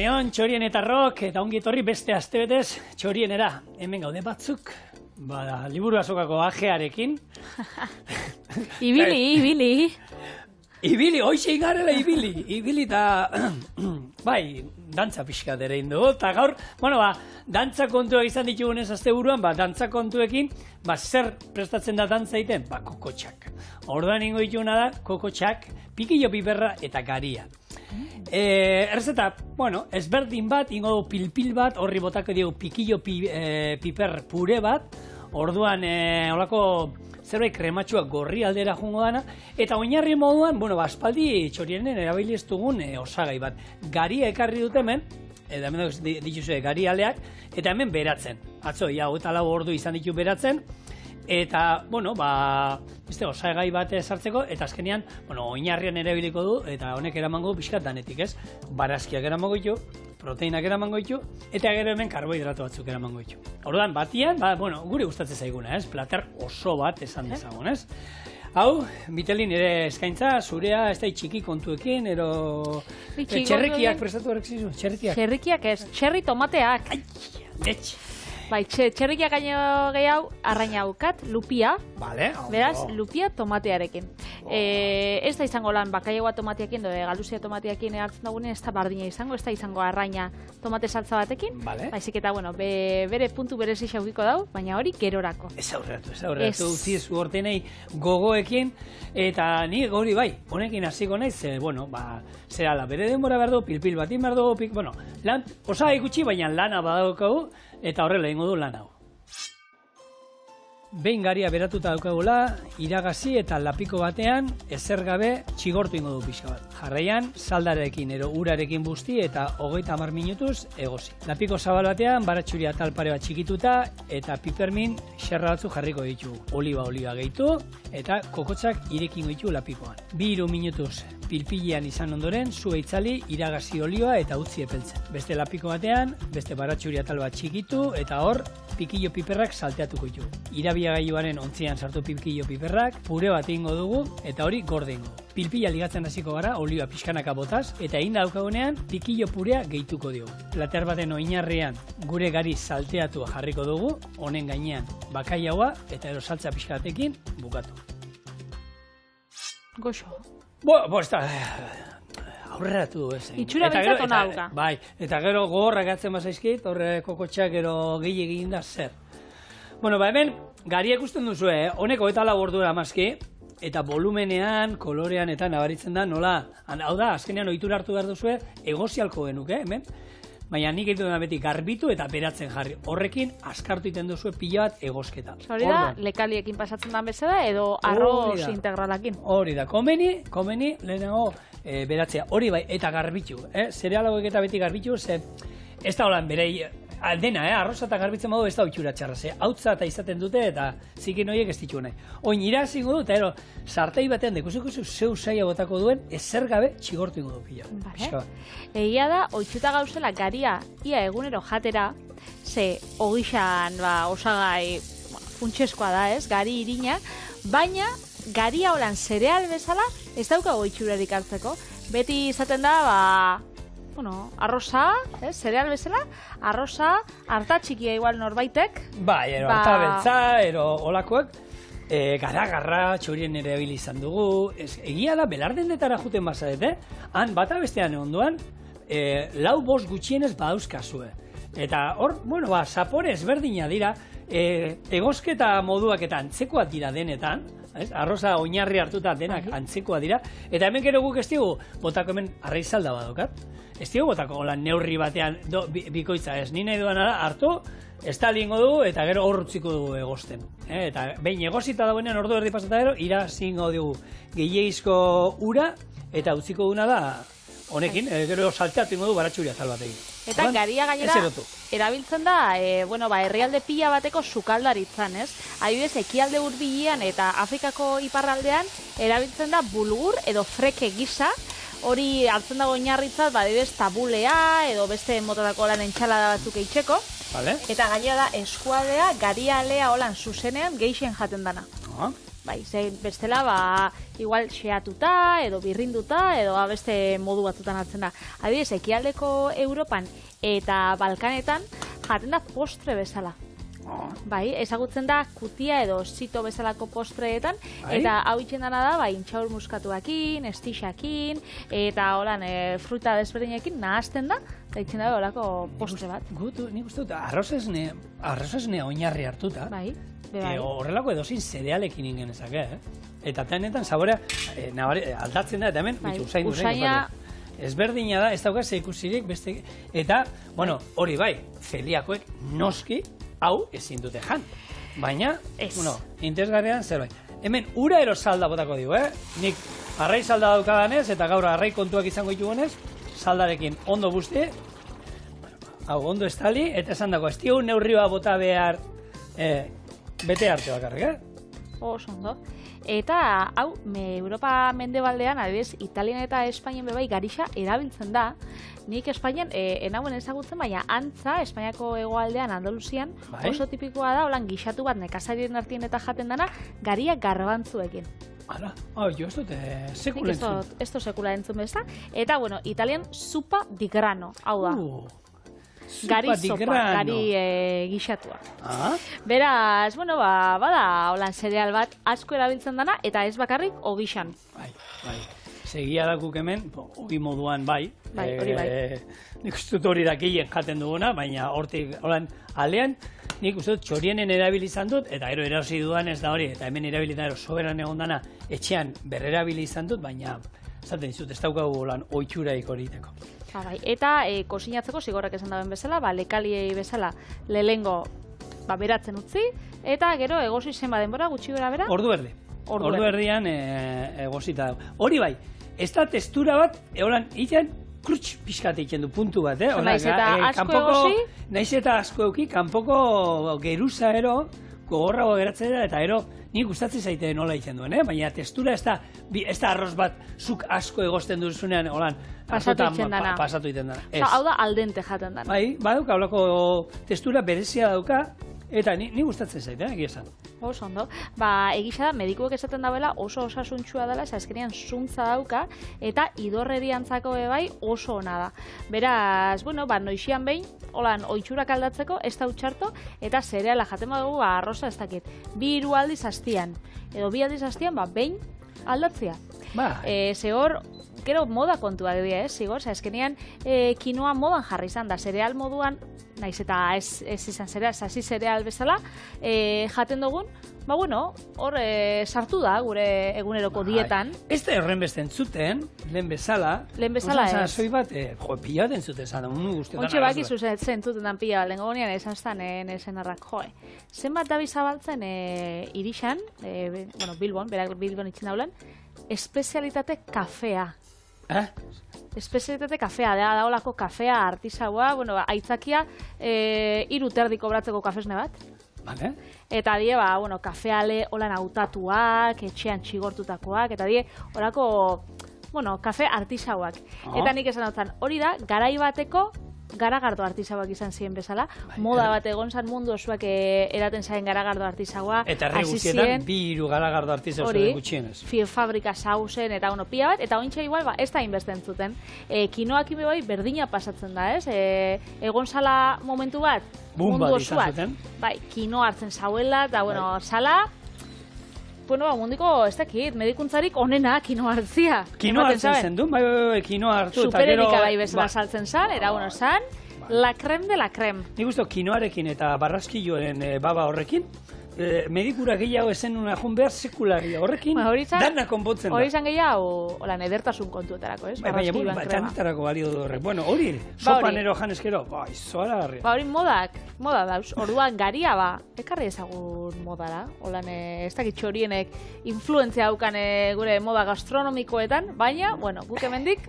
Arratsaldeon, txorienetarrok, eta ongi etorri beste astebetez txorienera. Hemen gaude batzuk, liburu azokako ajearekin. Ibili. Ibili, hoxe igarela ibili eta, bai, dantza pixkat ere indu. Eta gaur, dantza kontuak izan ditugunez asteburuan, dantza kontuekin, zer prestatzen da dantza egiten? Kokotxak. Orduan ingo dituguna da, kokotxak, pikillo piperra eta garia. Errezeta, ezberdin bat, ingo du pilpil bat, horri botako dugu pikillo piper pure bat, orduan, holako zerbait krematxuak gorri aldera jungo dana, eta oinarri moduan, aspaldi txorienen erabili ez dugun osagai bat. Garia ekarri dut hemen, eta hemen dituzue gari aleak, eta hemen beratzen. Atzo, eta 4 ordu izan ditu beratzen, eta, beste osagai bat sartzeko, eta azkenean, oinarrian erabiliko du, eta honek eramango pixkat danetik, ez? Barazkiak eramango ditu, proteinak eramango ditu, eta gero hemen karbohidrato batzuk eramango ditu. Orduan, batian, gure gustatzen zaiguna, ez? Plater oso bat esan dezagun, ez? Hau, Mitelin ere eskaintza, zurea, ez da txiki kontuekin, ero... Txerrikiak prestatu horrek zizu, txerrikiak. Txerrikiak ez, txerri tomateak. Ai, netx. Bai, txerrikiak gaino gehiago, arraina ukat, lupia. Vale. Beraz, lupia tomatearekin. Ez da izango lan bakaiagoa tomateakin, galuzia tomateakin hartzen dagunen, ez da bardina izango, ez da izango arraina tomate saltza batekin. Baizik eta, bere puntu berezi xaukiko dau, baina hori gerorako. Ez aurratu, utziz uortenei gogoekin, eta ni hori bai, honekin hasiko naiz, zerala, bere denbora behar du, pilpil batin behar du, lan, osagai gutxi, baina lana badaukagu, eta horrela ingo du lan hau. Behin garia beratuta daukagula, iragazi eta lapiko batean ezer gabe txigortu ingo du pixka bat. Jarraian, saldarekin ero urarekin busti eta 30 minutuz egosi. Lapiko zabal batean, baratxuria talpare bat txikituta eta pipermin xerra batzu jarriko ditugu. Oliba gehitu eta kokotxak irekingo ditu lapikoan. 2-3 minutuz pilpilean izan ondoren, zu eitzali iragazi olioa eta utzi epeltzen. Beste lapiko batean, beste baratxuria tal bat txikitu eta hor pikillo piperrak salteatuko ditu. Irabiagailuaren ontzian sartu pikillo piperrak, pure bat egingo dugu eta hori gorde egingo. Pilpila ligatzen hasiko gara, olioa pixkanaka botaz, eta egin daukagunean pikillo purea gehituko diogu. Plater baten oinarrian gure gari salteatua jarriko dugu, honen gainean bakailaoa eta ero saltza pixkatekin bukatu. Goxo. Aurreratu du ezen. Itxura bintzat ona dauka. Bai, eta gero gogorrak atzen bazaizkit, horre kokotxak gero gehi egin da zer. Hemen, garia ikusten duzu, honek 24 ordura amazki, eta volumenean, kolorean eta nabaritzen da, nola, hau da, azkenean ohitura hartu behar duzu, egozialko genuke, hemen, baina nik egiten da beti garbitu eta beratzen jarri. Horrekin, askartu iten duzu pila bat egozketa. Hori da, lekaliekin pasatzen da bezala edo arroz integralakin. Hori da, komeni, lehenago beratzea. Hori bai, eta garbitu. Zereal hauek eta beti garbitu, ez da holan berei, aldena, arroza eta garbitzen modu ez da oitxura txarra, hautza eta izaten dute eta zikin horiek ez ditu nahi. Oin irazingo du, eta ero, sartai batean dekusiko zeu saia botako duen, ezer gabe txigortu ingo du pila. Egia da, oitxuta gauzela garia ia egunero jatera, ze ogixan osagai funtseskoa da ez, gari irina, baina garia holan zereal bezala ez dauka oitxurarik hartzeko. Beti izaten da, arroza, zereal bezala, arroza, harta txikia igual norbaitek. Bai, harta beltza, olakoak, gara-garra, txorien ere abili izan dugu. Egia da, belardendetara juten bazadet, han bata bestean ondoan, 4-5 gutxienez badauzkazue. Eta hor, zapore ezberdina dira, egozketa moduak eta antzekoak dira denetan, arroza oinarri hartuta denak antzekoa dira, eta hemen gero guk ez digu, botako hemen arraizalda badokat, ez digu botako neurri batean bikoitza ez, ni nahi duana da, hartu, ez da lingo dugu, eta gero horrutziko dugu egozten. Eta behin egozita dagoenean ordu erdi pasata gero, irazingo dugu gehiagizko ura, eta utziko duna da, honekin, gero salteatu ingo du baratxuria tal batekin. Eta garia gainera erabiltzen da, herrialde pila bateko sukaldaritzan, ez? Adibidez, ekialde hurbilean eta Afrikako iparraldean erabiltzen da bulgur edo freke gisa, hori hartzen dago oinarritzat, adibidez, tabulea edo beste motatako lan entxalada batzuk eitzeko. Eta gainera da eskualdea garia alea holan zuzenean geixen jaten dana. Bai, bestela, igual xeatuta, edo birrinduta, edo beste modu batzutan hartzen da. Adibidez, ekialdeko Europan eta Balkanetan jaten da postre bezala. Bai, ezagutzen da kutia edo zito bezalako postreetan, eta hau itxen dana da, intxaur muskatuakin, estixakin, eta holan fruta desberdinekin nahazten da, eta itxen da holako postre bat. Nik uste dut, arrozesne oinarri hartuta, bai. Horrelako edozin zerealekin ingenezake, eta tenetan saborea aldatzen da, eta hemen, usaina ezberdina da, ez daukaz ikusirik beste, eta, bueno, hori bai, zeliakoek noski, hau ezin dute jan. Baina, interesgarrian zerbait. Hemen, ura ero salda botako digu, Nik arrai salda daukadanez, eta gaur arrai kontuak izango ditugunez, saldarekin ondo busti, hau ondo estali, eta esan dago, ez dio neurrioa bota behar bete arte bakarrik, Oso ondo. Eta, hau, Europa mendebaldean, adibidez, Italian eta Espainian bebai garixa erabiltzen da. Nik Espainian, enauen ezagutzen, baina antza, Espainiako hegoaldean, Andaluzian, oso tipikoa da, holan gixatu bat nekazarien artien eta jaten dana, garia garbantzuekin. Hala, jo ez dute sekula entzun. Ez dut sekula entzun besta. Eta, bueno, Italian sopa di grano, hau da. Gari sopa, gari gixatua. Beraz, bueno, bada holan zereal bat asko erabiltzen dana, eta ez bakarrik ogixan. Bai. Segia da guk hemen, ogi moduan bai. Hori bai. Nik uste dut hori dakien jaten duguna, baina hortik, holan, alean, nik uste dut txorienen erabilizan dut, eta ero erosi dudan ez da hori, eta hemen erabilitan ero soberan egon dana, etxean berrerabilizan dut, baina, zaten dizut, ez daukagu holan oitxuraik horiteko. Eta kosinatzeko zigorrak esan daben bezala, lekaliei bezala lehengo beratzen utzi, eta gero egosi zenba denbora gutxi gara bera? Ordu erdian egosita dago. Hori bai, ez da testura bat, holan, iten, krutx pixkat egiten du puntu bat, Naiz eta asko egosi? Naiz eta asko euki, kanpoko geruza ero, gogorrago geratzen da, eta ero, nik gustatzen zaite nola egiten duen, baina testura ez da arroz bat zuk asko egosten duzunean, holan, pasatu egiten dana. Hau da aldente jaten dana. Bai, badauka, holako testura berezia dauka, eta ni gustatzen zaite, egia esan. Oso ondo. Egisa da, medikuek esaten dabela oso osasuntsua dela, azkenean zuntza dauka, eta idorreriantzako bai oso ona da. Beraz, bueno, noixian behin, holan, oitxurak aldatzeko, ez da utxarto, eta zereala jaten badugu, arroza ez dakit, 2 aldiz hastian, edo 2 aldiz hastian, behin aldatzea. Ze hor, gero moda kontua dira, zigor, azkenean kinoa modan jarri izan da, zereal moduan, naiz eta ez izan zereal, hasi zereal bezala, jaten dugun, hor sartu da gure eguneroko dietan. Ez da horren beste entzuten, lehen bezala ez. Zoi bat, pila bat entzuten zan, unu guztietan. Hontxe baki zuzen entzuten dan pila bat, lehen gogonean esan zan esenarrak, zenbat dabi zabaltzen irixan, Bilbon, berak Bilbon itxin daulen, espezialitate kafea. Espezialitate kafea, da holako kafea artisaua, aitzakia 3 terdiko bratzeko kafesne bat. Eta die, kafeale holan hautatuak, etxean txigortutakoak, eta die, holako, kafe artisauak. Eta nik esan dutzen, hori da, garai bateko garagardo artisauak izan ziren bezala, moda bat egon zan mundu osuak eraten zaren garagardo artisaua. Eta herri guztietan, 2 garagardo artisau zuen gutxienez. Fabrika sausen, eta pila bat, eta ointxe igual, ez da inbesten zuten. Kinoak ime bai, berdina pasatzen da, ez? Egon zala momentu bat, mundu osuak. Bai, kino hartzen zauela, eta sala, mundiko, ez dakit, medikuntzarik onena kino hartzia. Kino hartzen zen du, kino hartu. Supererika bai bezala saltzen zan, era zan, la creme de la creme. Nik uste, kinoarekin eta barraskilloen baba horrekin, medikura gehiago esen una jun behar sekularia horrekin, dana konpontzen da. Hori izan gehiago, edertasun kontuetarako, ez? Baina, txanitarako balio du horrek. Hori, sopan ero janezkero, izoara garria. Hori moda dauz, orduan garia ekarri ezagun modara, ez dakit txorienek influentzia daukan gure moda gastronomikoetan, baina, guk hemendik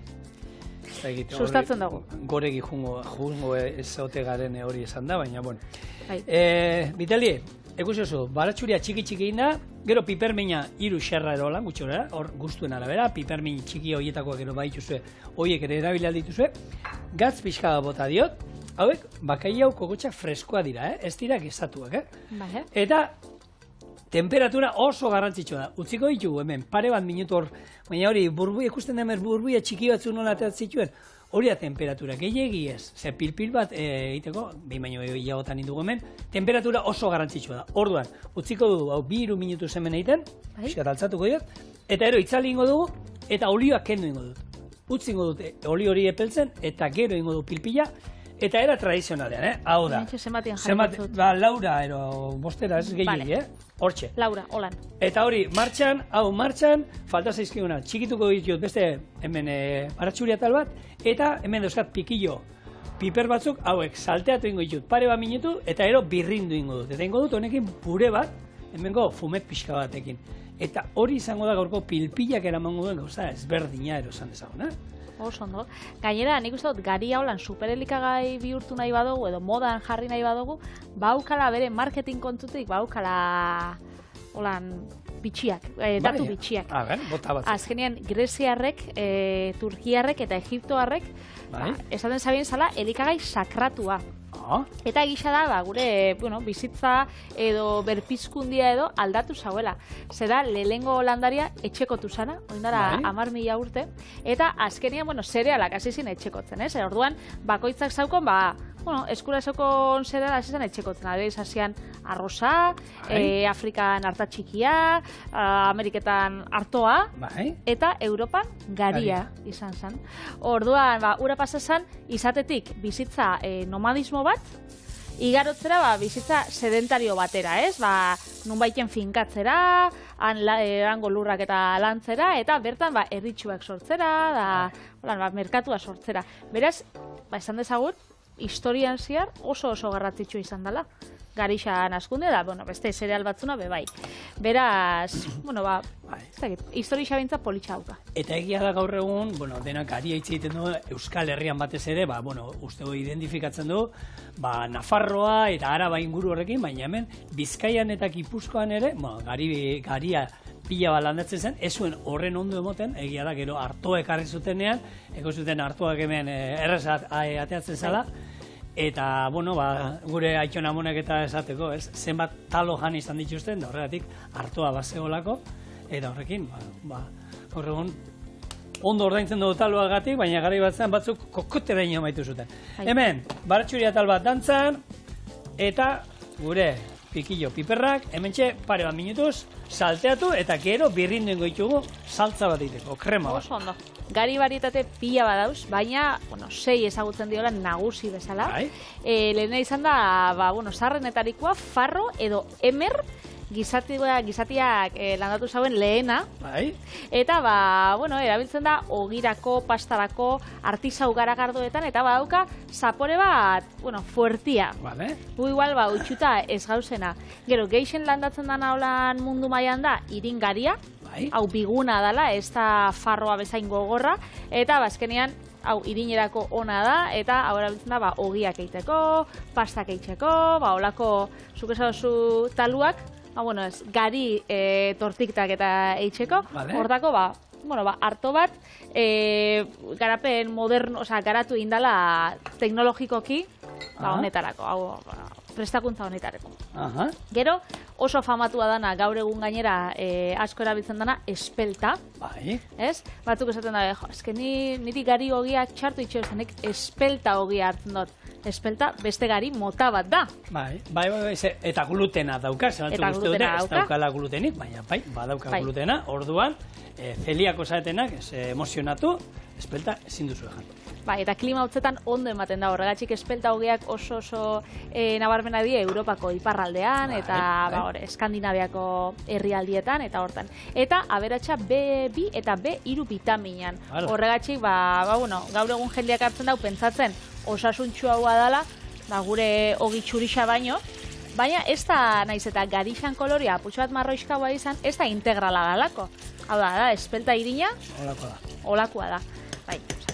sustatzen dago. Goregi jungo ezote garen hori esan da, baina, Vitali, ekusi oso, baratxuria txiki da, gero pipermina 3 xerra erola, gutxora, hor guztuen arabera, pipermin txiki horietakoak gero baituzue, horiek ere erabila dituzue, gatz pixka bota diot, hauek, bakai hau kogotxak freskoa dira, ez dira gezatuak, Eta, temperatura oso garrantzitsua da. Utziko ditugu hemen, pare bat minutu hor, baina hori, burbuia, ikusten da burbuia txiki batzu nola ateratzen zituen, hori da temperatura, gehiegi ez. Ze pil bat egiteko, behin baino gehiagotan indugu hemen, temperatura oso garrantzitsua da. Orduan, utziko dugu, hau 2-3 minutu hemen egiten, pixkat altzatuko diot, eta ero itzali ingo dugu, eta olioak kendu ingo dut. Utzi ingo dut oli hori epeltzen, eta gero ingo du pilpila, eta era tradizionalean, hau da. Laura, ero, bostera ez gehiagi, hortxe. Laura, holan. Eta hori, martxan, falta zaizkiguna, txikituko ditut beste hemen baratxuria tal bat, eta hemen dauzkat pikillo, piper batzuk, hauek salteatu ingo ditut, pare bat minutu, eta ero birrindu ingo dut. Eta ingo dut honekin pure bat, hemengo fumet pixka batekin. Eta hori izango da gaurko pilpilak eramango duen gauza ezberdina esan dezagun, Oso ondo. Gainera, nik uste dut, garia holan superelikagai bihurtu nahi badugu, edo modan jarri nahi badugu, baukala bere marketing kontutik, baukala holan bitxiak, datu bitxiak. Bota batzuk. Azkenean, greziarrek, turkiarrek eta egiptoarrek, esaten zabien zala, elikagai sakratua. Eta egisa da, gure bizitza edo berpizkundia edo aldatu zauela. Zera, lehengo landaria etxekotu zana, oindara 10.000 urte, eta azkenean, zerealak hasi zin etxekotzen, ez? Orduan, bakoitzak zaukon, eskura zaukon zerealak hasi zin etxekotzen. Adibidez, hasian arroza, Afrikan artatxikia, Ameriketan artoa, eta Europan garia izan zen. Orduan, ura pasa zen, izatetik bizitza nomadismo bat, igarotzera bizitza sedentario batera, ez? Nunbaiten finkatzera, hango lurrak eta lantzera, eta bertan erritxuak sortzera, merkatua sortzera. Beraz, esan dezagut, historian zehar oso garrantzitsua izan dela. Garixan askunde da, beste zereal batzuna bebai. Beraz, histori xabintza politxa hauka. Eta egia da gaur egun, denak garia hitz egiten du Euskal Herrian batez ere, uste identifikatzen du, Nafarroa eta Araba inguru horrekin, baina hemen Bizkaian eta Gipuzkoan ere, garia pila bat landatzen zen, ez zuen horren ondo emoten, egia da gero hartoa ekarri zutenean, zuten hartoak hemen errez ateatzen zala, eta, gure aiton amonek eta esateko, zenbat talo jan izan dituzten, da horregatik hartoa bazeolako, eta horrekin, horregun, ondo ordaintzen dugu taloagatik, baina garai batzean batzuk kokotera ino maitu zuten. Hemen, baratxuria tal bat dantzan, eta gure pikillo piperrak, hementxe pare bat minutuz, salteatu, eta gero birrindu ingo ditugu saltza bat egiteko, krema bat. Oso ondo. Gari barietate pila badauz, baina, 6 ezagutzen diola nagusi bezala. Lehena izan da, zarrenetarikoa, farro edo emer, gizatiak landatu zauen lehena. Eta, erabiltzen da, ogirako, pastarako, artizau garagardoetan, eta badauka, zapore bat, fuertia. Gu igual, utxuta ez gauzena. Gero, geixen landatzen dana holan mundu mailan da, iringaria, hau biguna dela, ez da farroa bezain gogorra, eta bazkenean, hau irinerako ona da, eta hau erabiltzen da, ogiak eiteko, pastak eitzeko, olako, zuk esadozu taluak, gari tortiktak eta eitzeko, hortako, harto bat, garapen moderno, garatu indala teknologikoki, honetarako, hau, prestakuntza honetareko. Gero, oso famatua dana gaur egun gainera asko erabiltzen dana espelta. Batzuk esaten da, eske niri gari ogiak txartu itxerozenek espelta ogia hartzen dut. Espelta beste gari mota bat da. Eta glutena dauka, zelantzuk uste dute, ez daukala glutenik, baina badauka glutena, orduan, zeliako zaetenak, emozionatu, espelta ezin duzu egan. Eta klima hotzetan ondo ematen da, horregatik espelta hogeak oso nabarmena die Europako iparraldean, eta Eskandinaviako herrialdietan, eta hortan. Eta aberatsa B2 eta B3 vitaminan. Horregatik, gaur egun jendeak hartzen dau, pentsatzen osasuntxua hua dela, gure ogi txurixa baino, baina ez da naiz eta garixan koloria aputxo bat marroizkaua izan, ez da integrala dalako. Hau da, espelta irina, olakoa da.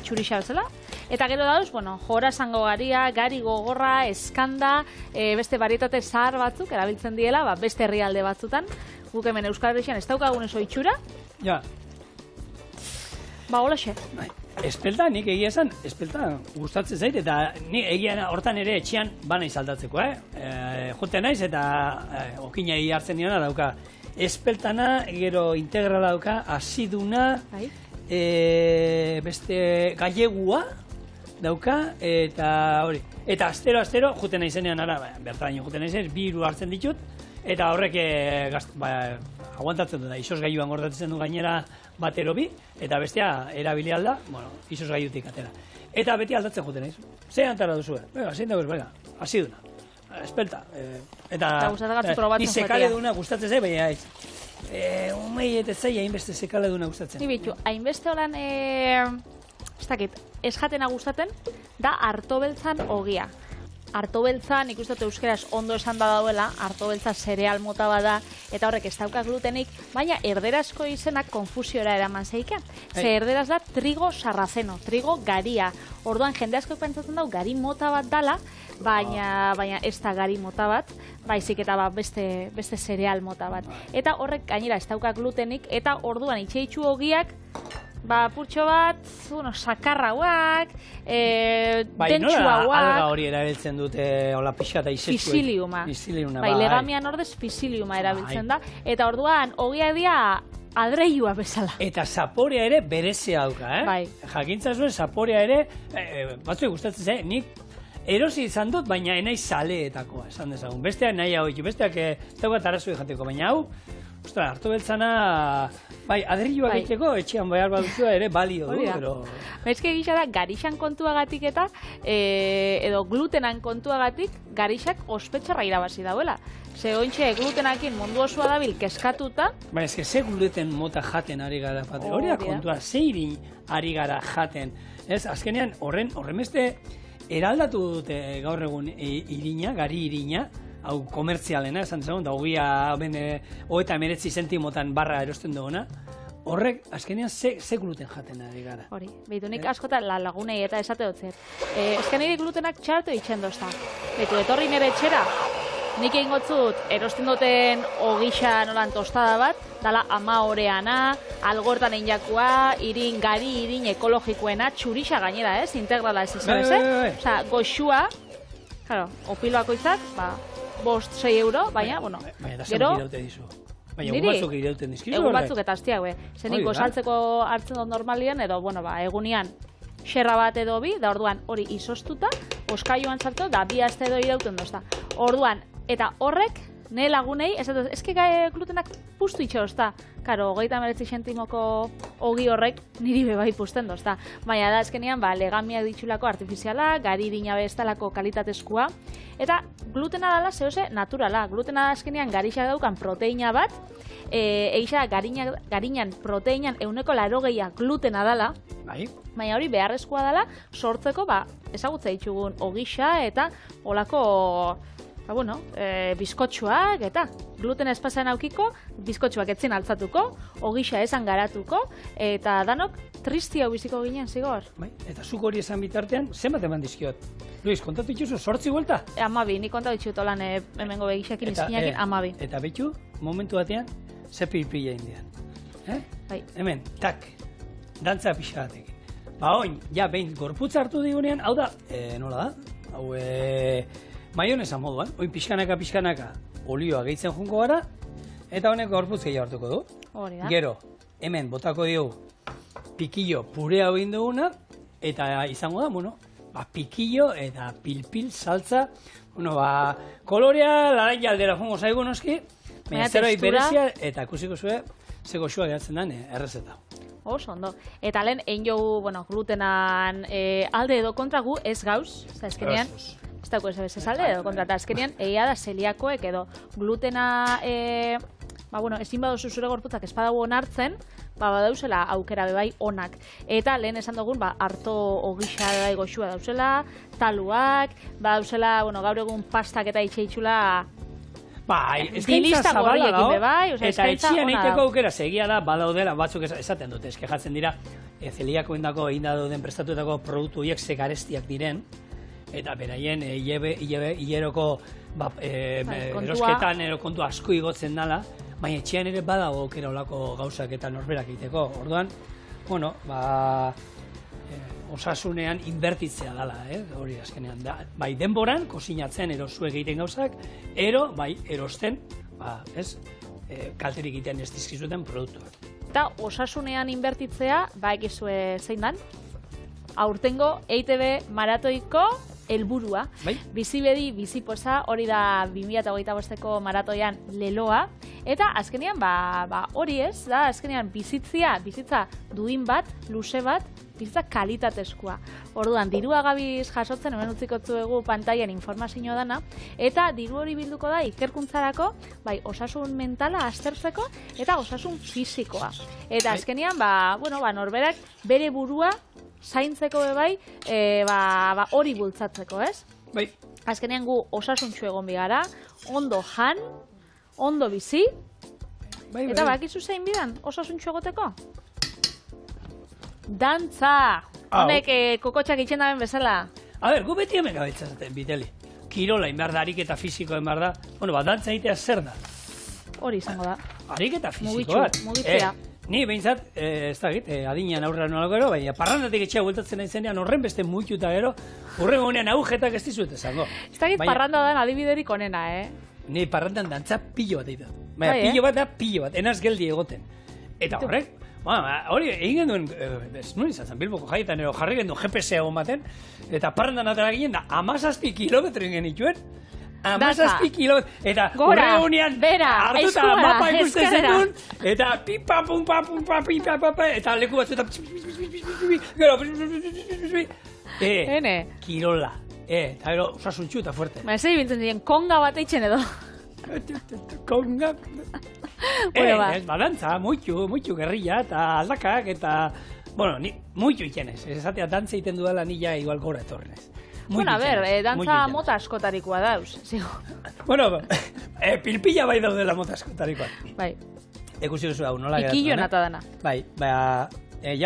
Txurixa bezala. Eta gero dauz, jora zango garia, gari gogorra, eskanda, beste barietate zahar batzuk, erabiltzen diela, beste herrialde batzutan. Guk hemen Euskal Herrian ez daukagun eso itxura. Ja. Holaxe. espelta, nik egia esan, espelta gustatzen zait, eta nik egia hortan ere etxean banaiz aldatzeko, Joten naiz eta okinai hartzen diona dauka. Espeltana, gero integrala dauka, asiduna, beste gallegua dauka, eta hori. Eta astero, juten naizenean ara, bertaraino juten naizenean, 2 hiru hartzen ditut, eta horrek aguantatzen du da, izosgailuan gordatzen du gainera batero bi, eta bestea erabili alda, izosgailutik atera. Eta beti aldatzen juten naiz. Zein antara duzu, zein dagoz, asiduna, espelta. Eta ni sekale duna gustatzen zait, baina ez. Umei eta zai hainbeste sekale duna gustatzen. Ni bitu, hainbeste holan, ez dakit, ez jatena gustatzen, da artobeltzan ogia. Artobeltza, nik uste dut euskeraz ondo esan da dauela, artobeltza zereal mota bada, eta horrek ez dauka glutenik, baina erderazko izenak konfusiora eraman zeiken. Ze erderaz da trigo sarrazeno, trigo garia. Orduan, jende asko pentsatzen dau gari mota bat dala, baina ez da gari mota bat, baizik eta beste zereal mota bat. Eta horrek gainera ez dauka glutenik, eta orduan itxeitxu ogiak, purtxo bat, sakarrauak, dentsu hauak. Nola alga hori erabiltzen dute, hola pixa eta izetxuek? Fisiliuma. Legamian ordez fisiliuma erabiltzen da. Eta orduan, ogia dia adreiua bezala. Eta zaporea ere berezia dauka, Jakintza zuen, zaporea ere, batzuk gustatzen zen, nik erosi izan dut, baina enaiz zaleetakoa, esan dezagun. Besteak nahi hau ditu, besteak ez daukat arazu jateko, baina hau, hartu beltzana, adrilloak egiteko, etxean behar baduzua ere balio du, pero... Bezke gisa da, garixan kontuagatik eta, edo glutenan kontuagatik, garixak ospetxarra irabazi dauela. Ze ointxe glutenakin mundu osoa dabil keskatuta... Baina, ze gluten mota jaten ari gara, hori da kontua, ze irin ari gara jaten. Azkenean, horren beste eraldatu dute gaur egun irina, gari irina, hau komertzialena, esan dezagun, da hogia 39 zentimotan barra erosten duguna, horrek, azkenean, ze gluten jaten ari gara. Hori, behitu nik askotan lagunei eta esate dutzet. Azkenean glutenak txartu itxen dozta. Behitu, etorri nire etxera, nik egin gotzut, erosten duten ogixa nolan tostada bat, dala 10 horeana, algortan einjakua, gari irin ekologikoena, txurixa gainera, integrala ez izan, Osa, goxua, opiloakoitzak, 5-6 euro, baina, gero... Baina, batzuk irauten dizkizu, egun batzuk eta aztiak, zenik gosaltzeko hartzen dut normalien, edo, egunean, xerra bat edo bi, da orduan hori izostuta, oskaioan sartu, da 2 aste edo irauten dozta. Orduan, eta horrek, nire lagunei, eske glutenak puztu itxo dozta. Karo, 39 zentimoko ogi horrek niri bebai puzten dozta. Baina da, eskenean, legamiak ditxulako artifiziala, gari irina bestalako kalitatezkoa, eta glutena dala zehose naturala. Glutena da eskenean garixak daukan proteina bat, eixa garinan proteinan 180 glutena dala, baina hori beharrezkoa dala sortzeko ezagutza ditugun ogixa eta olako bizkotxuak eta glutena espazan aukiko, bizkotxuak etzin altzatuko, ogixa esan garatuko, eta danok tristi hau biziko ginen zigor. Eta zuk hori esan bitartean, zenbat eman dizkiot? Luis, kontatu dituzu 8 buelta? 12, nik kontatu ditut olan hemengo begixakin izkinakin 12. Eta betxu, momentu batean, ze pilpila indian. Hemen, tak, dantza pixagatekin. Oin, behin gorputza hartu digunean, hau da, nola da? Hau, maionesa moduan, oin pixkanaka olioa gehitzen junko gara, eta honek gorputz gehiago hartuko du. Gero, hemen botako diogu pikillo purea egin duguna, eta izango da, pikillo eta pilpil saltza, kolorea laranja aldera jungo zaigu noski, baina zerbait berezia, eta ikusiko zuen, ze goxua geratzen den errezeta. Oso, ondo. Eta lehen, egin jogu, glutenan alde edo kontra gu ez gauz, ezkenean, ez dago ez alde edo kontra, eta azkenean, egia da zeliakoek edo glutena, ezin badozu zure gorputzak ez badago onartzen, badauzela aukera bebai onak. Eta lehen esan dugun, arto ogixa bebai goxua dauzela, taluak, badauzela, gaur egun pastak eta itxeitxula, eskaintza zabala dago, eta etxian eiteko aukera segia da, badaudela, batzuk esaten dute, eskejatzen dira, zeliakoendako egin da duden prestatutako produktu horiek zegarestiak diren, eta beraien hileroko erosketan kontu asko igotzen dala, baina etxean ere badago aukera olako gauzak eta norberak egiteko. Orduan, osasunean inbertitzea dela, hori azkenean. Bai denboran, kosinatzen erosu egiten gauzak, bai erosten, kalterik egiten ez dizkizuten produktuak. Eta osasunean inbertitzea, ekizue zein dan? Aurtengo EITB maratoiko helburua. Bizibedi, bizipoza, hori da 2025ko maratoian leloa. Eta azkenean, hori ez, da azkenean bizitza duin bat, luze bat, bizitza kalitatezkoa. Orduan, dirua gabiz jasotzen, hemen utzikotzuegu pantailan informazio dana, eta diru hori bilduko da ikerkuntzarako, osasun mentala aztertzeko, eta osasun fisikoa. Eta azkenean, norberak bere burua zaintzeko hori bultzatzeko, ez? Bai. Azkenean gu osasuntxu egon bigara, ondo jan, ondo bizi, eta bakizu zein bidan osasuntxu egoteko? Dantza! Honek kokotxak itxen daben bezala. Gu beti hemen gabiltzaten, Biteli. Kirola inbar da, ariketa fisiko inbar da. Dantza egitea zer da? Hori izango da. Ariketa fisiko bat. Mugitzea. Ni behintzat, ez da git, adinean aurrera nolako gero, baina parrandatik etxea bueltatzen nahi zenean horren beste muituta gero, horren honean agujetak ez dizuet esango. Ez da git parranda dan adibiderik onena, Ni parrandan dantza pilo bat egiten. Baina pilo bat da pilo bat, enaz geldi egoten. Eta horrek, hori egin duen, ez nuen izatzen, Bilboko jaietan ero jarri genduen GPS egon baten, eta parrandan atara ginen da, 17 kilometro ingen ituen. 17 kilometro, eta horre honean hartuta mapa ikusten zenun, eta pipa, pumpa, pumpa, pipa, papa, eta leku batzu eta gero, kirola, eta gero osasuntxu eta fuerte. Ezei biltzen diren, konga bat eitzen edo. Konga... Dantza, muitu gerrilla eta aldakak eta... ni muitu ikenez, esatea dantza egiten dudala nila igual gora etorrenez. Dantza mota askotarikoa dauz, zigo. Pilpilla bai daudela mota askotarikoa. Bai. Ekusi duzu hau, nola geratzen. Ikillo nata dana. Bai,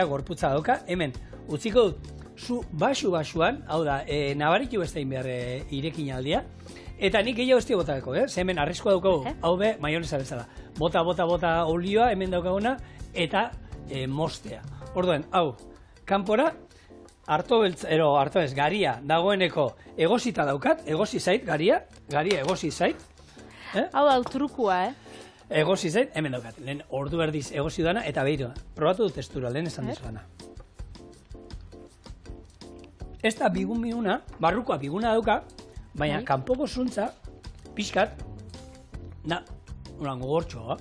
gorputza dauka, hemen, utziko dut, zu basu-basuan, hau da, nabaritu bestein behar irekin aldia, eta nik gehiago ez botako, hemen arriskoa daukagu, hau be, maionesa bezala. Bota olioa, hemen daukaguna, eta mostea. Orduan, hau, kanpora, harto ez, garia dagoeneko egosita daukat, egosi zait, garia egosi zait. Hau da, trukua, Egosi zait, hemen daukat, lehen ordu erdiz egosi dana, eta behiru, probatu dut testura, lehen esan dizugana. Ez da bigun barrukoa biguna dauka, baina kanpoko zuntza, pixkat, gogortxoa.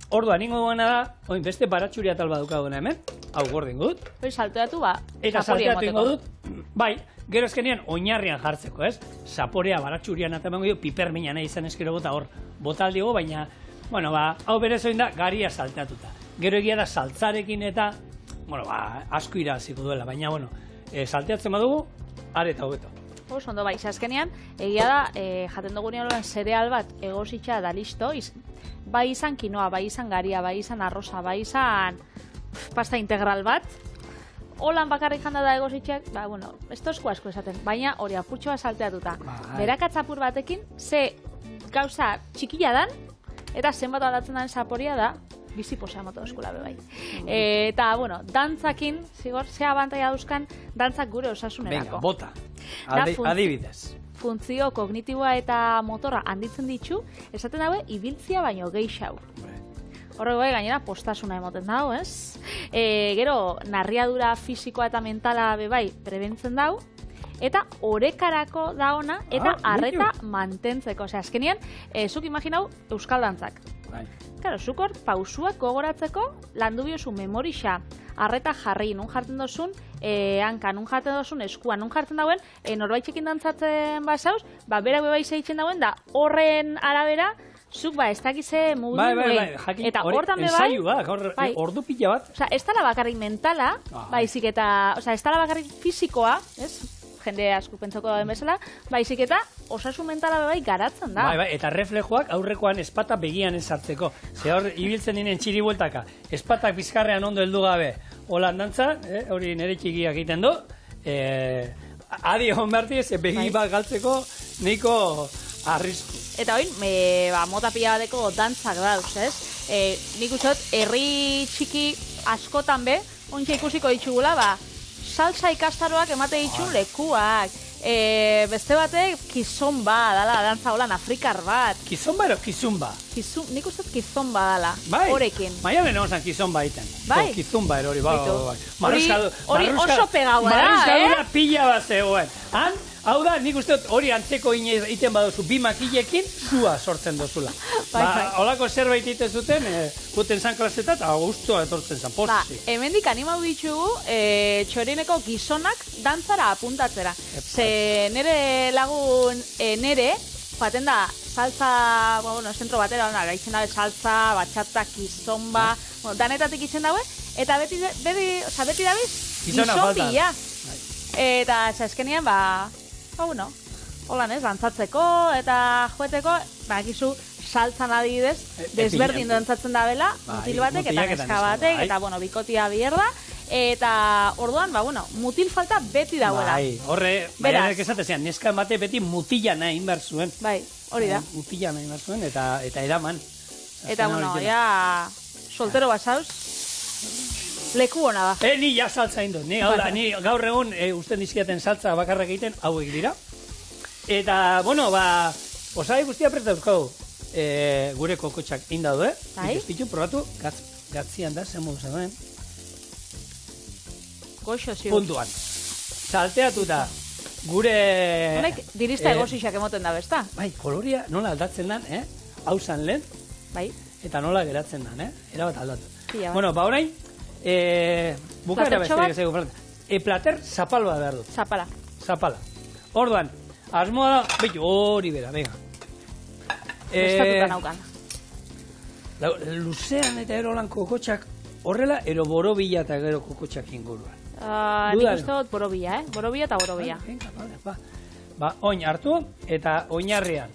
Orduan, ningo duena da, beste baratxuri atal bat daukaguna hemen, hau gordin gut. Salteatu eta salteatu ingo dut, bai, gero ezkenean oinarrian jartzeko, ez? Zaporea baratxurian atamango dio, pipermina nahi izan eskero hor botaldigo, baina, hau berez oin da, garia salteatuta. Gero egia da saltzarekin eta, asko iraziko duela, baina, salteatzen badugu, areta hobeto. Ondo, azkenean, egia da, jaten dugunean zereal bat egositxa da listo, bai izan kinoa, bai izan garia, bai izan arroza, bai izan pasta integral bat, holan bakarrik janda da egositxak, ez tozko asko esaten, baina hori apurtxoa salteatuta. Berakatzapur batekin, ze gauza txikila dan, eta zenbat aldatzen den zaporia da, biziposa moto eskula bebai. Eta, dantzakin, zigor, ze abantaia dauzkan, dantzak gure osasunerako. Venga, bota, adibidez. Funtzio kognitiboa eta motorra handitzen ditu, esaten daue, ibiltzia baino geixau. Horrego gainera postasuna emoten dago, ez? Gero, narriadura fisikoa eta mentala bebai prebentzen dau, eta orekarako da ona, eta arreta mantentzeko. Osea, azkenean, zuk imaginau euskal dantzak. Claro, zuk hor, pausuak gogoratzeko, landu biozu memorixa, arreta jarri, nun jartzen dozun, hanka, nun jartzen dozun, eskua, nun jartzen dauen, norbaitxekin dantzatzen bazauz, berak bebai zeitzen dauen, da horren arabera, zuk ez dakize mugimendu egin. Eta hortan bebai, ordu pila bat. Osa, ez dala bakarrik mentala, baizik eta, osa, ez dala bakarrik fisikoa, ez? Jende asko pentsako dauen bezala, baizik eta osasun mentala bebai garatzen da. Eta reflejoak aurrekoan espata begian ez sartzeko. Ze hor, ibiltzen dinen txiri bueltaka, espatak bizkarrean ondo heldu gabe, holan dantza, hori nire txikiak egiten du, adi egon beharti ez, begi bat galtzeko, nahiko arrisku. Eta hori, mota pila bateko dantzak dauz, ez? Nik uste dut, herri txiki askotan be, ontsa ikusiko ditugula, salsa ikastaroak emate ditun lekuak. Beste batek kizomba dala, dantza holan afrikar bat. Kizomba ero kizumba? Nik uste kizomba dala, Bai, horekin. Maialen egon zan kizomba egiten. Bai. Kizumba ero hori, bai. Hori oso pegaua da, Marruskadura pila bat zegoen. Hau da, nik uste hori antzeko iten baduzu, bi makillekin, zua sortzen dozula. Holako zerbait iten zuten, guten zan klaseta, eta guztua etortzen zan, posti. Hemendik animau ditugu, txorineko gizonak dantzara apuntatzera. Ze nere lagun nere, joaten da, salsa, zentro batera, gaitzen dabe salsa, batxata, kizomba, danetatik izen daue, eta beti dabiz, gizon bila. Eta eskenean, holan ez, dantzatzeko eta joeteko, bakizu saltzan adibidez, desberdin dantzatzen da bela, mutil batek eta neska batek, eta bikotia bierda, eta orduan, mutil falta beti dauela. Bai, horre, baianek esatezean, neska bate beti mutila nahi inbar zuen. Bai, hori da. Mutila nahi inbar zuen, eta eraman. Eta, ja, soltero basauz, leku hona da. Ni ja saltza indut. Ni gaur egun usten dizkiaten saltza bakarrak egiten, hauek dira. Eta, osai guztia presta euskau gure kokotxak indadu, Bai? Izpitu, probatu, gatzian da, zen modu zen. Goxo, ziur. Puntuan. Salteatuta, gure... Honek, dirista egosixak emoten da, besta? Bai, koloria nola aldatzen dan, hau zan lehen, bai, eta nola geratzen dan, erabat aldatu. Bueno, orain, bukaera besterik ezego. Plater zapal bat behar dut. Zapala. Orduan, asmoa da, betu, hori bera, venga. Estatuta naukan. Luzean eta erolan kokotxak horrela, ero borobila eta gero kokotxak inguruan. Nik uste dut borobila, borobila eta borobila. Oin hartu eta oinarrean.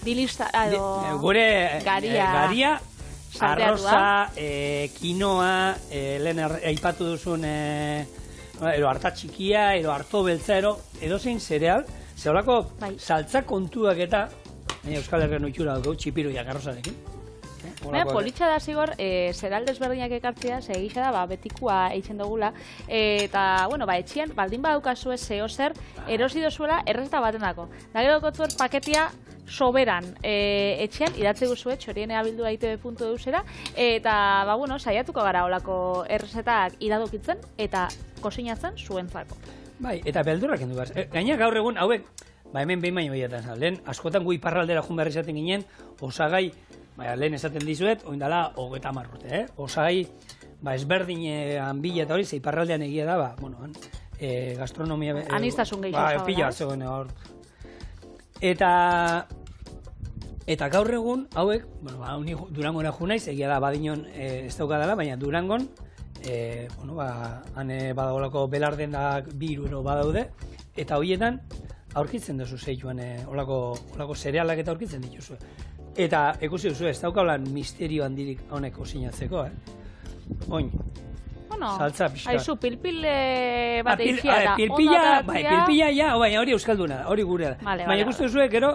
Dilista, edo... Gure garia, arroza, kinoa, lehen aipatu duzun, ero harta txikia, ero harto beltza, edo zein zereal, zeholako saltza kontuak eta, Euskal Herrian oitxura dugu, txipiroiak arrozarekin. Politxa da zigor, zeral desberdinak ekartzea, egisa da, betikua eitzen dugula, eta, etxian, baldin badaukazu ez zeo zer, erosi dozuela errezeta batenako. Da gero kotzuer paketia soberan etxean, idatze guzue, txorienea bildu ITB.eusera, eta, saiatuko gara olako errezetak iradokitzen, eta kosinatzen zuentzako. Bai, eta beldurrak endu behar. Gaina gaur egun, hauek, hemen behin baino behietan, lehen, askotan gu iparraldera jun behar esaten ginen, osagai, lehen esaten dizuet, oindala, 30 urte, osagai, ezberdinean bila eta hori, ze iparraldean egia da, gastronomia... Anistasun gehiago. Pila zegoen hor. Eta gaur egun, hauek, Durangona ju naiz, egia da, badinon ez daukadala, baina Durangon, han badagolako belarden da bi iruro badaude, eta horietan aurkitzen duzu zeituan olako zerealak eta aurkitzen dituzue. Eta ikusi duzu, ez daukalan misterio handirik honek osinatzeko, Oin, saltza pixka. Aizu, pilpil bat eitzia da. Pilpila, ja, hori euskalduna da, hori gurea da. Baina ikusi duzu, gero,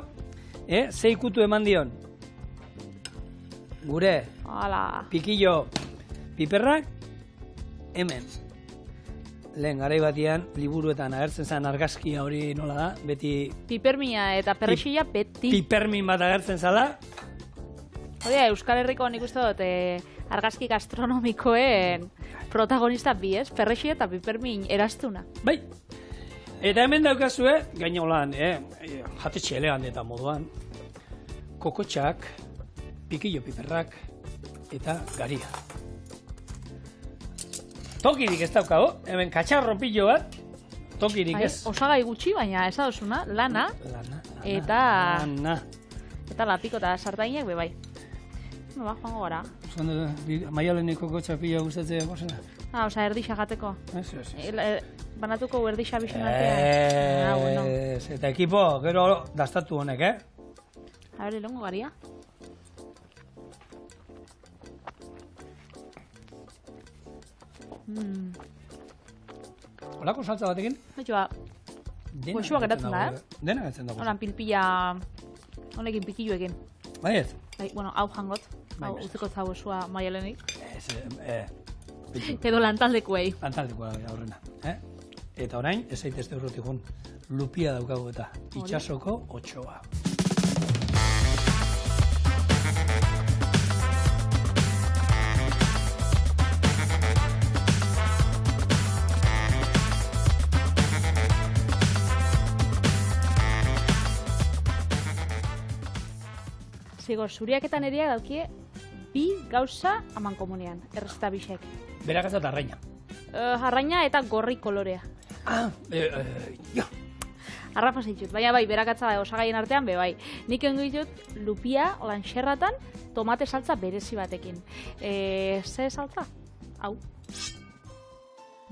ze ikutu eman dion. Gure, pikillo, piperrak, hemen. Lehen, garai batian, liburuetan agertzen zen argazkia hori nola da, beti... Pipermina eta perrexila beti... Pipermin bat agertzen zala. Hori da, Euskal Herriko nik uste dut argazki gastronomikoen protagonista bi, ez? Perrexila eta pipermin eraztuna. Bai. Eta hemen daukazue, gaina holan, jatetxe elegan eta moduan, kokotxak, pikillo piperrak eta garia. Tokirik ez daukago, hemen katxarro pillo bat, tokirik ez. Osagai gutxi, baina ez adosuna, lana, eta lapiko eta sartainek bebai. Joango gara. Maialeneko kokotxa pillo gustatzea gozena? Erdixa jateko. Ez. Banatuko erdixa bizun artean. Eta ekipo, gero dastatu honek, A ber, ilongo garia. Olako saltza batekin? Goxua geratzen da, Dena geratzen da. Horan pilpilla, honekin pikilloekin. Bai ez? Hau jangot, utziko zau esua Maialenik. Edo lantaldekuei. Lantaldeko aurrena. Eta orain, ez zaitezte urrutik jun, lupia daukagu eta itsasoko otsoa. Zigor, zuriak eta neriak daukie bi gauza aman komunean, errezeta bisek. Berakatza eta arraina. Arraina eta gorri kolorea. Ja. Arrafa zaitut, baina bai, berakatza osagaien artean, bai. Nik engo ditut lupia, lanxerratan, tomate saltza berezi batekin. Ze saltza? Hau.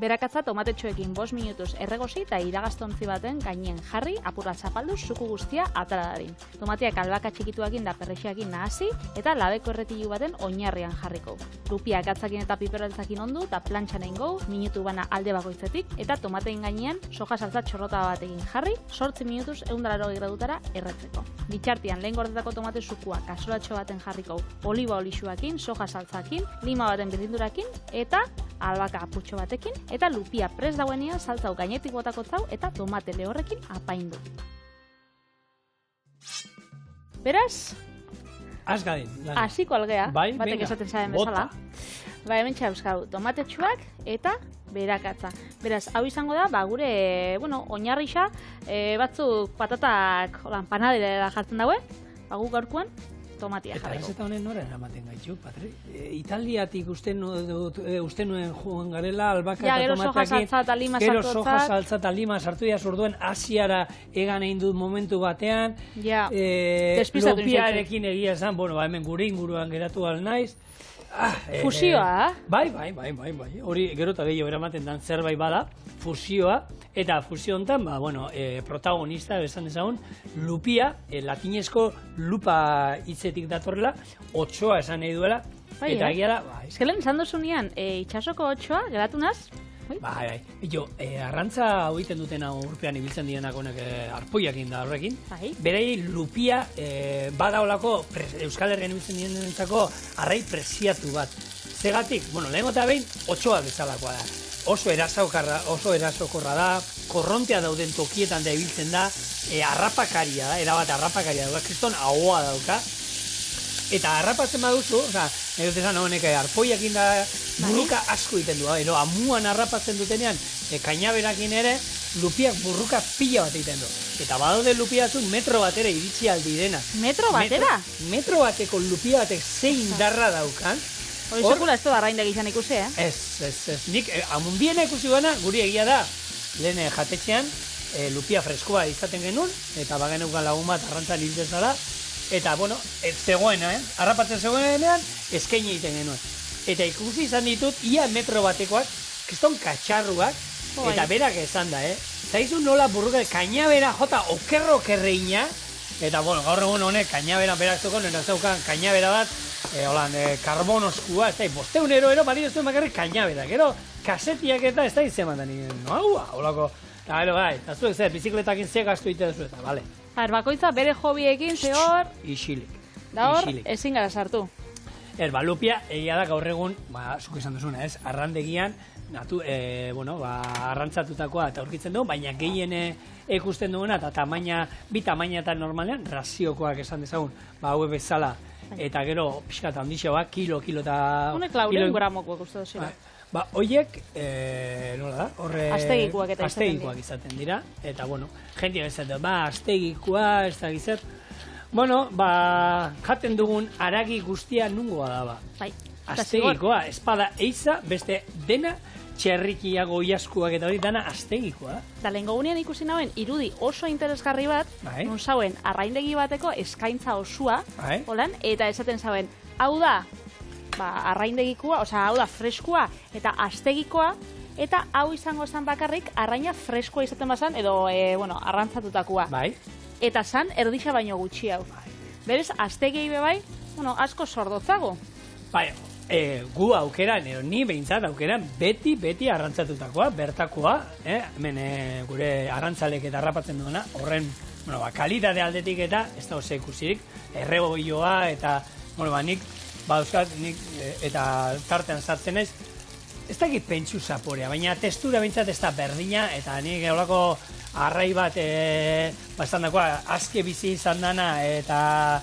Berakatza tomatetxoekin 5 minutuz erregozi eta iragaztontzi baten gainen jarri, apur bat zapaldu, suku guztia atara dadin. Tomateak albaka txikituakin da perrexeakin nahasi eta labeko erretilu baten oinarrian jarriko. Lupia gatzakin eta pipereltzakin ondu eta plantxan egingo, minutu bana alde bakoitzetik eta tomatein gainean soja saltza txorrota batekin jarri, 8 minutuz 180 gradutara erretzeko. Bitxartian lehen gordetako tomate sukua kasolatxo baten jarriko, oliba olixuakin, soja saltzakin, lima baten birrindurakin eta albaka apurtxo batekin eta lupia prest dauenean saltzau gainetik botako zau eta tomate lehorrekin apaindu. Beraz, Azgadin. hasiko algea, Bai, batek venga, esaten zaren bota. bezala. Ba, hemen txauzkau, tomatetxuak eta berakatza. Beraz, hau izango da, gure, oinarrixa, batzuk patatak, panadera jartzen daue, gu gaurkoan, tomatia Eta jarriko. ez eta honen nora eramaten gaitu, Patri? Italiatik uste nuen joan garela, albaka Ja, eta gero soja tomateakin, saltza eta lima gero sartu soja otzat. saltza eta lima sartu dira zorduen Asiara egan egin dut momentu batean, Ja, despistatu lopiarekin egia esan, hemen gure inguruan geratu al naiz. Fusioa, Bai. Hori gero eta gehiago eramaten dan zerbait bada, fusioa, eta fusio honetan, protagonista, esan dezagun, lupia, latinezko lupa hitzetik datorrela, otsoa esan nahi duela, Bai, eta eh? egiara, Eskelen izan duzunean, itxasoko otsoa, geratu naz? Arrantza hau egiten dutena urpean ibiltzen dienak honek arpoiakin da horrekin. Bai. Berei lupia badaolako Euskal Herrian ibiltzen dienentzako arrai preziatu bat. Zegatik, lehengo eta behin, otsoa bezalakoa da. Oso erasokorra da, korrontea dauden tokietan da ibiltzen da, harrapakaria da, erabat harrapakaria da, kriston ahoa dauka. Eta harrapatzen baduzu, ez esan honek arpoiakin da burruka asko egiten du, amuan harrapatzen dutenean, kainaberakin ere, lupiak burruka pila bat egiten du. Eta badaude lupia batzuk metro batera iritsi aldirena. Metro batera? Metro bateko lupia batek zein indarra daukan. Hori sekula ez du arraindegi izan ikusi, Ez. Nik amundiena ikusi gana, guri egia da, lehen jatetxean, lupia freskoa izaten genuen, eta bageneukan lagun bat arrantzan hiltzen zara, eta, zegoena, harrapatzen zegoenean, eskaini egiten genuen. Eta ikusi izan ditut, ia metro batekoak, kriston katxarruak, eta berak esan da, Zaizu nola burruka, kainabera jota okerreina, eta, gaur egun honek, kainabera berak zeukan, eta zeukan kainabera bat, karbonoskua, ez da, 500 euro, balio zuen bakarrik kainabera, gero, kasetiak eta ez da izan da nien, holako, eta gero, eta zuek zer, bizikletakin ze gastu egiten zu, eta, bale. Bakoitza bere hobiekin, zehor, Isilik. da hor, ezin gara sartu. Lupia, egia da gaur egun, zuk esan duzuna, arrandegian, arrantzatutakoa eta aurkitzen dugu, baina gehien ikusten duguna, eta bi tamainatan normalean, raziokoak esan dezagun, hau bezala, eta gero, pixkat handixoak, kilo eta... Honek lauren gramokoak uste duzira. Hoiek, nola da? Astegikoak eta astegikoak izaten dira, eta, jendia bezaten, astegikoa, ez da gizet. Jaten dugun aragi guztia nungoa da, Bai. Astegikoa, espada eiza, beste dena, txerrikia, goiaskuak eta hori dana astegikoa. Da lehengo gunean ikusi nauen irudi oso interesgarri bat, nun zauen arraindegi bateko eskaintza osua, holan, eta esaten zauen, hau da, arraindegikoa, hau da freskua eta astegikoa, eta hau izango zen bakarrik arraina freskoa izaten bazan, edo, arrantzatutakoa. Bai. Eta zan, erdixa baino gutxi hau. Berez, astegei bebai, asko sordotzago. Bai, gu aukeran, ni behintzat aukeran, beti arrantzatutakoa, bertakoa, hemen gure arrantzalek eta harrapatzen duena, horren, kalitate aldetik eta, ez da oso ikusirik, erreboioa eta, nik, nik, eta tartean sartzen ez, ez dakit pentsu zaporea, baina testura bintzat ez da berdina, eta nik olako arrai bat, bastandakoa, azke bizi izan dana, eta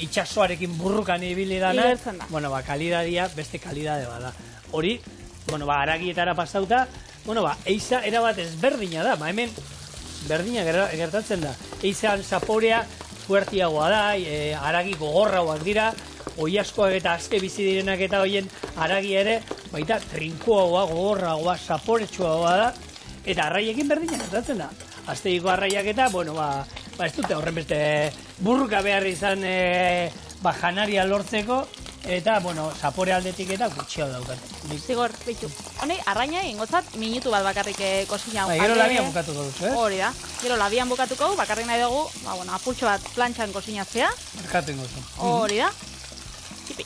itxasoarekin burrukan ibili dana, Igertzen da. bueno, kalidadia, beste kalidade bada. Hori, bueno, aragietara pasauta, bueno, eiza erabat ezberdina da, hemen berdina gertatzen da. Eizan zaporea fuertiagoa da, aragi gogorrauak dira, oiaskoak eta azke bizi direnak eta hoien aragi ere, baita trinkoagoa, gogorragoa, zaporetsuagoa da, eta arraiekin berdina gertatzen da. Azteiko arraiak eta, bueno, ez dute horren beste burruka behar izan janaria lortzeko, eta, bueno, zapore aldetik eta gutxia daukate. Zigor, bitu. Honi, arraina ingotzat minutu bat bakarrik kozina. Gero labian bukatuko duzu, Hori da. Gero labian bukatuko du, bakarrik nahi dugu, apurtxo bat plantxan kozinatzea. Markaten gozu. Hori da. Tipi.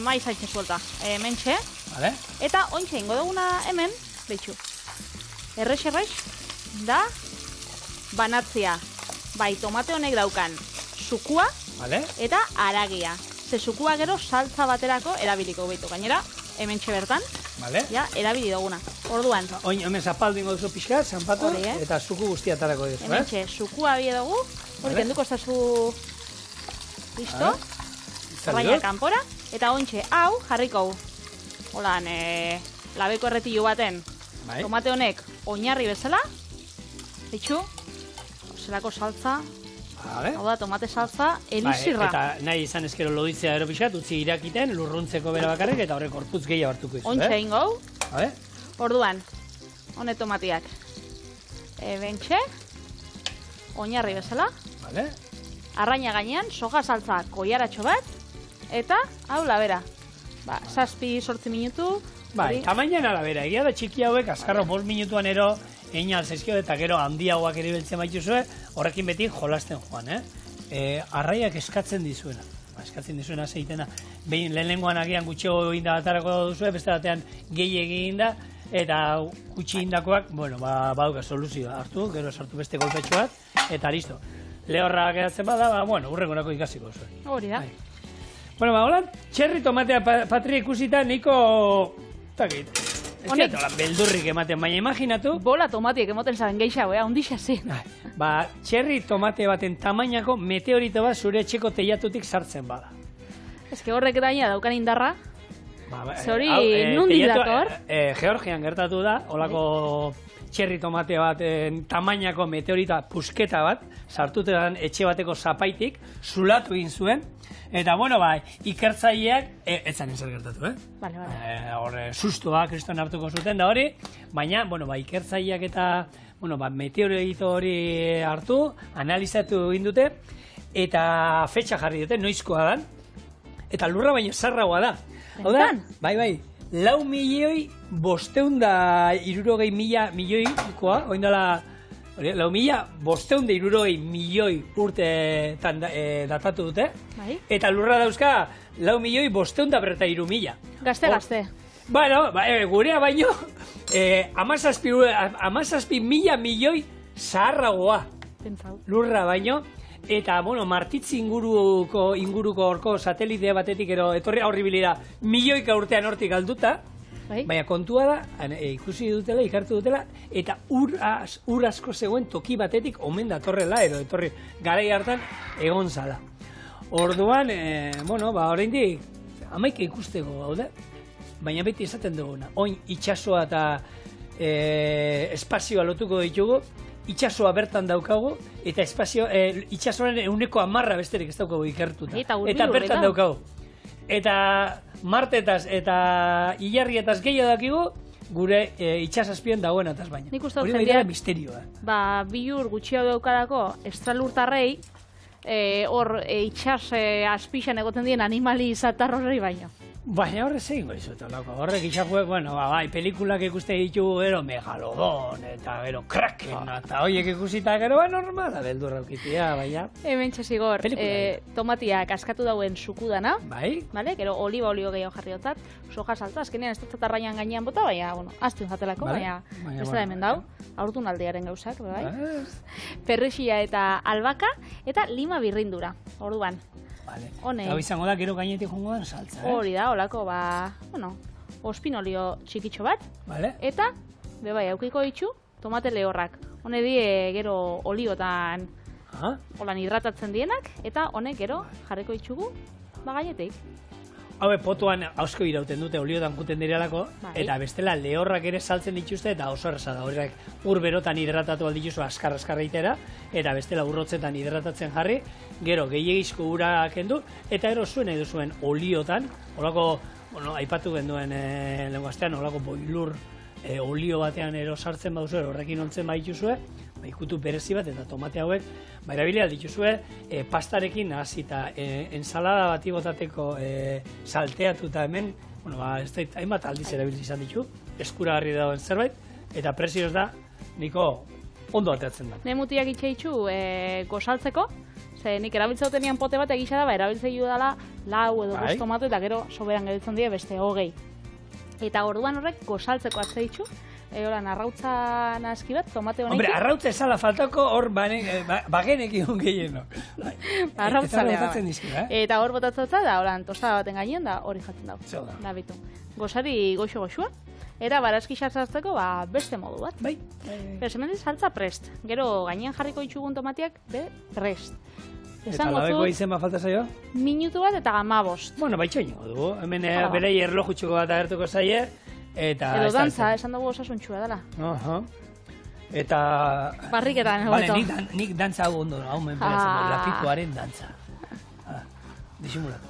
Maiz haitxe suelta. Mentxe. Vale. Eta ointxe ingo duguna hemen, bitxu. Errex, da banatzea. Bai, tomate honek daukan sukua eta aragia. Ze sukua gero saltza baterako erabiliko behitu. Gainera, hementxe bertan, ja, erabili duguna. Orduan. Oin, hemen zapaldu ingo duzu pixka, zanpatu, eta suku guztiatarako duzu. Hementxe, sukua bie dugu. Hori kenduko zazu... Listo? Arraina kanpora. Eta ointxe, hau, jarriko. Holan, labeko erretillo baten. Tomate honek oinarri bezala. Bitxu, zelako saltza. Hau da, tomate saltza, elizirra. Eta nahi izan ezkero loditzea ero pixat, utzi irakiten, lurruntzeko bera bakarrik, eta horrek horputz gehiago hartuko izu. Ontxe ingo. Orduan, hone tomatiak. Bentxe, oinarri bezala. Arraina gainean, soja saltza koiaratxo bat, eta hau labera. 7-8 minutu. Bai, tamainan alabera, egia da txiki hauek, azkarro 5 minutuan ero, einal zezkio eta gero handiagoak ere beltzen baituzue, horrekin beti jolasten joan, arraiak eskatzen dizuena. Eskatzen dizuena zeitena. Behin lehenengoan agian gutxego inda batarako duzue, beste batean gehiegi inda, eta gutxi indakoak, bueno, baduka soluzioa hartu, gero sartu beste golpetxo bat, eta listo. Lehorra geratzen bada, bueno, urrengorako ikasiko zuen. Hori da. Bueno, holan, txerri tomatea Patria ikusita, niko... Takit. Ez diatola beldurrik ematen, baina imaginatu... Bola tomatiek emoten zaren geixau, ondixa zen. Txerri tomate baten tamainako meteorito bat zure etxeko teiatutik sartzen bada. Ez que horrek daina daukan indarra. Zori, nundik dator? Georgian gertatu da, holako txerri tomate baten tamainako meteorita pusketa bat, sartutean etxe bateko zapaitik, zulatu egin zuen, eta, bueno, ikertzaileak, etzan ezer gertatu, Horre, sustoa kriston hartuko zuten da hori, baina, bueno, ikertzaileak eta, bueno, meteorito hori hartu, analizatu egin dute, eta fetxa jarri dute, noizkoa dan, eta lurra baino zarragoa da. Hau da, bai, 4.560.000 milioikoa, oindala, 4.560.000 urteetan datatu dute, eta lurra dauzka 4.563.000. Gazte. Bueno, gurea baino, 17.000 milioi zaharragoa lurra baino, eta, bueno, Martitz inguruko orko satelite batetik etorri aurribilira milioika urtean hortik galduta, baina kontua da, ikusi dutela, ikartu dutela, eta ur asko zegoen toki batetik omen datorrela, etorri garai hartan egon zala. Orduan, bueno, oraindik amaike ikusteko gaude, baina beti esaten duguna, oin itxasoa eta espazioa lotuko ditugu, itxasoa bertan daukagu, eta itxasoaren 110 besterik ez daukagu ikertuta. Eta bertan daukagu. Eta martetaz eta hilarrietaz gehiago dakigu, gure itxasazpien dagoenataz baina. Hori da misterioa. Bilur gutxiago daukarako estralurtarrei, hor itxas azpixan egoten dien animali izatar horrei baino. Baina horrez egingo izut, horrek itxakuek, bueno, pelikulak ikuste ditugu, Megalodon, eta Kraken, eta horiek ikusita, normala, beldurra aukitia, baina... Hemen txasigor, tomatiak askatu dauen sukudana, gero oliba olio gehiago jarri otzat, soja saltza, azkenean ez dut arrainan gainean bota, baina, bueno, aztun jatelako, baina ez da hemen dau, aurtun aldearen gauzak, perrexia eta albaka, eta lima birrindura, orduan. Hau izango da, gero gainetik jongo den saltza, Hori da, holako, bueno, ospinolio txikitxo bat, Vale? eta, bai, aukiko ditu, tomate lehorrak. Hone die gero oliotan Ah, holan hidratatzen dienak, eta honek gero jarriko ditugu, gainetik. Haue potuan ausko irauten dute oliotan juten direlako, Bai. eta bestela lehorrak ere saltzen dituzte, eta oso erraza da, horrek ur berotan hidratatu aldituzu askar itera, eta bestela urrotzetan hidratatzen jarri, gero gehiagizko ura kendu, eta gero zuen edo zuen oliotan, olako, bueno, aipatu genduen lenguastean, olako boilur olio batean ero sartzen baduzue, horrekin ontzen badituzue, ikutu berezi bat eta tomate hauek, erabili aldituzue, pastarekin hasita ensalada bati botateko salteatuta hemen, bueno, ez da, hainbat aldiz erabili izan ditu, eskuragarri dagoen zerbait, eta prezioz da, niko ondo ateatzen da. Ne mutiak itxeitzu gozaltzeko, ze nik erabiltze dutenian pote bat egisa da, erabiltze dala lau edo bost tomate, eta gero soberan gelditzen die beste 20. Eta orduan horrek gozaltzeko atzeitzu, horan arrautza naski bat, tomate honekin. Hombre, arrautza esala faltako hor bagenek ion gehieno. Arrautzalea. Eta Eta hor botatzen da, horan tostada baten gainean da hori jatzen dago. Zeu da. Da bitu. Gozari goxo-goxua, eta barazki sartzeko beste modu bat. Bai. Pero semendiz saltza prest. Gero gainean jarriko ditugun tomatiak, prest. Eta labeko izen bat falta zaio? Minutu bat eta 15. Bueno, baitxo ingo dugu. Hemen berei erlojutxuko bat agertuko zaie. Edo dantza, esan dugu osasuntxua dela. Eta... Barriketan, Vale, nik dantza hau ondo, hau menperatzen du, lapikoaren dantza. Disimulatu.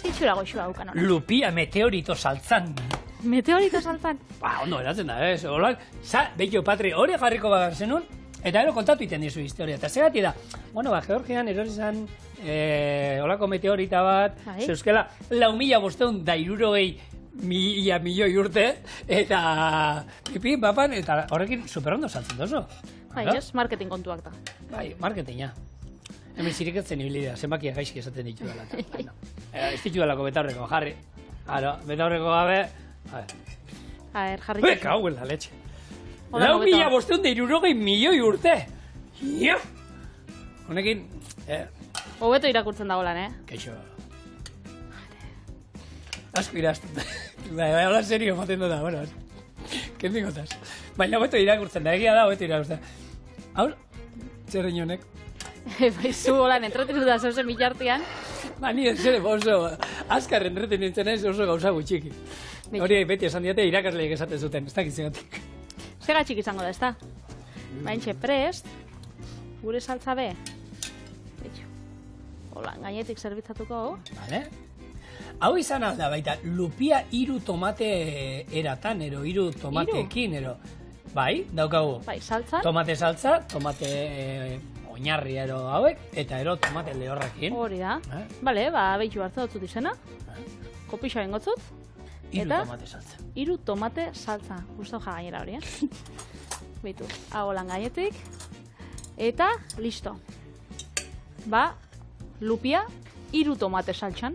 Zitxura goxua haukan hona. Lupia meteorito saltzan. Meteorito saltzan? Ondo, eratzen da, ez? Olak, behio, Patri, hori jarriko bagar zenun, eta ero kontatu iten dizu historia. Eta segati da, bueno, Georgian erori zan olako meteorita bat, zeuskela, 4.560 milioi urte, eta pipin, papan, eta horrekin superondo saltzen dozu. Bai, ez, marketing kontuak da. Bai, marketinga. Hemen ziriketzen ibilidea, zenbakia gaizki esaten ditu dela. Ez ditu delako betaurreko, jarri. Betaurreko gabe, a ver, jarri. Beka, hau la leche. 4.560 milioi urte! Ja! Honekin... Hobeto irakurtzen dago lan, Keixo. Asko irazten da. Hola serio, ematen da, bueno. Kendik gotaz. Baina hobeto irakurtzen da, egia da hobeto irakurtzen. Hau, txerrein honek. Baizu, holan, entretenu da zeuzen milartian. Ni ez ere, oso, azkar entreten nintzen ez oso gauza gutxiki. Hori beti esan diate irakasleik esaten zuten, ez dakitzegatik. Zega txik izango da, ez da? Baintxe prest, gure saltza be. Hola, gainetik zerbitzatuko. Vale. Hau izan alda baita, lupia 3 tomate eratan, ero 3 tomateekin, ero. Bai, daukagu. Bai, saltza. Tomate saltza, tomate oinarri ero hauek, eta ero tomate lehorrekin. Hori da. Bale, behitu hartu dutzut izena. Kopixo bengotzut. 3 tomate saltza. 3 tomate saltza. Gustau ja gainera hori, Beitu, hau lan gainetik. Eta, listo. Lupia, 3 tomate saltxan.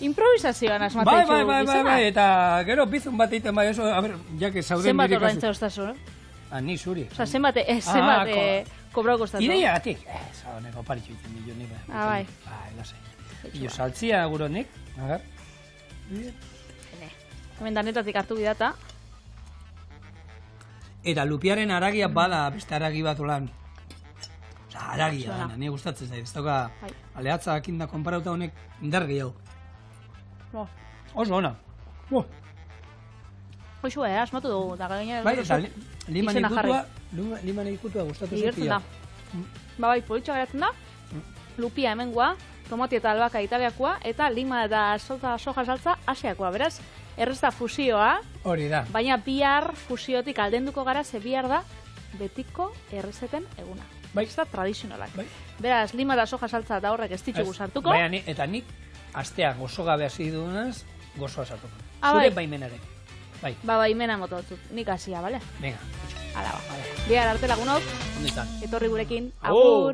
Improvisazioan asmatzen txugu. Bai, eta gero bizun bat egiten bai oso, a ber, jake zauden zenbat ordaintza ostatzu, ni zuri. Osa, zenbat kobrauko ostatzu. Ideia gatik. Honeko paritxu egiten dio nik. Bai. Lasai. Io saltzia guronik, agar. Hemen danetatik hartu bidata. Eta lupiaren aragia bada beste aragi bat olan. Osa, aragia dana, ni gustatzen zait. Ez dauka, aleatza akinda konparauta honek indar gehiago. Oso ona. Hoxu, asmatu dugu, da gaina... Bai, eta liman ikutua gustatu zutia. Bai, politxoa geratzen da, lupia hemengoa, tomati eta albaka italiakoa, eta lima eta soja saltza asiakoa, beraz, errez da fusioa. Hori da. Baina bihar fusiotik aldenduko gara, ze bihar da betiko errezeten eguna. Bai. Ez da tradizionalak. Bai. Beraz, lima eta soja saltza da horrek ez ditugu sartuko. Baina, eta nik astean gozo gabe hasi dunaz, gozoa sartuko. Zure baimenare. Bai. Baimena moto batzut, nik hasia, bale? Venga, Hala ba. Bihar arte lagunok, Ondo izan. etorri gurekin. Agur. Agur.